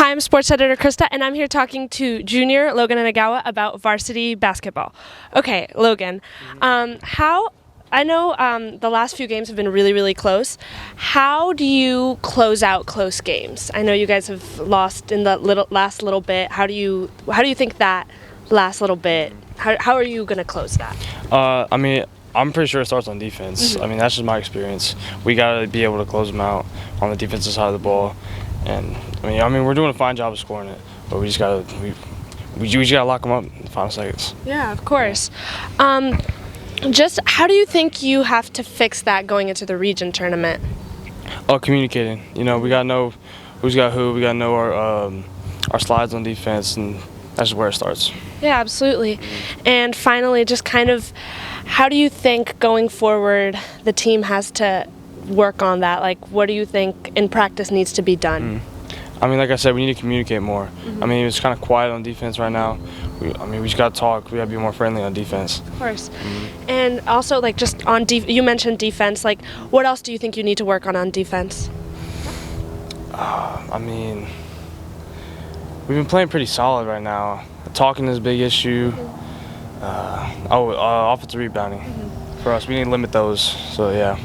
Hi, I'm sports editor Krista, and I'm here talking to junior Logan Inagawa about varsity basketball. Okay, Logan, I know the last few games have been really, really close. How do you close out close games? I know you guys have lost in the last little bit. How do you think that last little bit? How are you going to close that? I'm pretty sure it starts on defense. Mm-hmm. I mean, that's just my experience. We got to be able to close them out on the defensive side of the ball. And I mean, we're doing a fine job of scoring it, but we just got to lock them up in the final seconds. Yeah, of course. Just how do you think you have to fix that going into the region tournament? Communicating. You know, we got to know who's got who. We got to know our slides on defense, and that's just where it starts. Yeah, absolutely. And finally, just kind of, how do you think going forward the team has to work on that? Like, what do you think in practice needs to be done? I mean, like I said, we need to communicate more. I mean, it's kind of quiet on defense right now. We just got to talk. We got to be more friendly on defense. Of course. And also, like, just on you mentioned defense. Like, what else do you think you need to work on defense? I mean, we've been playing pretty solid right now. Talking is a big issue. Offensive rebounding. For us, we need to limit those. So, yeah.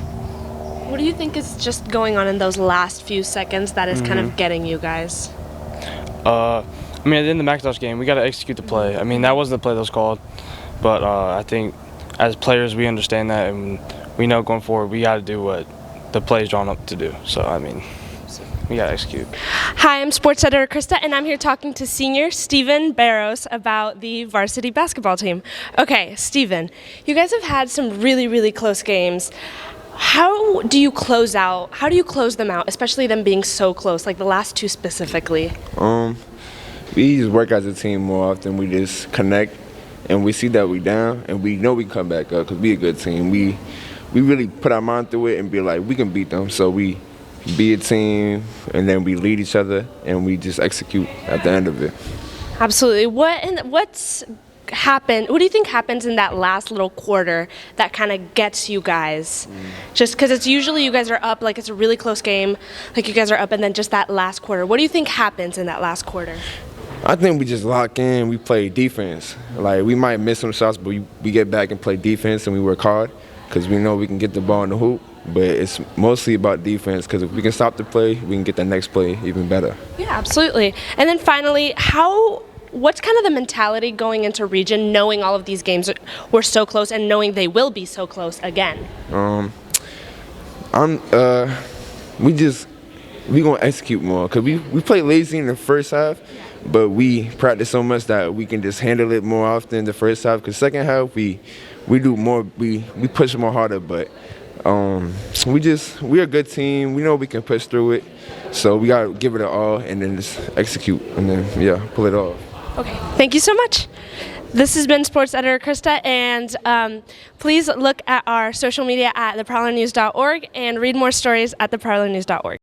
What do you think is just going on in those last few seconds that is kind of getting you guys? I mean, at the end of the McIntosh game, we got to execute the play. I mean, that wasn't the play that was called, but I think as players we understand that, and we know going forward we got to do what the play is drawn up to do. So, I mean, we got to execute. Hi, I'm sports editor Krista, and I'm here talking to senior Steven Barros about the varsity basketball team. Okay, Steven, you guys have had some really, really close games. How do you close them out, especially them being so close, like the last two specifically? We just work as a team more often. We just connect, and we see that we down, and we know we can come back up because we a good team. We really put our mind through it and be like, we can beat them. So we be a team, and then we lead each other, and we just execute at the end of it. Absolutely. What's happened? What do you think happens in that last little quarter that kind of gets you guys? Just because it's usually you guys are up, like it's a really close game, like you guys are up, and then just that last quarter. What do you think happens in that last quarter? I think we just lock in. We play defense. Like, we might miss some shots, but we get back and play defense, and we work hard because we know we can get the ball in the hoop. But it's mostly about defense because if we can stop the play, we can get the next play even better. Yeah, absolutely. And then finally, what's kind of the mentality going into region, knowing all of these games were so close and knowing they will be so close again? We gonna execute more because we play lazy in the first half, but we practice so much that we can just handle it more often in the first half. Because second half we do more, we push more harder, but we're a good team. We know we can push through it, so we gotta give it all and then just execute and then pull it off. Okay, thank you so much. This has been sports editor Krista, and please look at our social media at theprowlernews.org and read more stories at theprowlernews.org.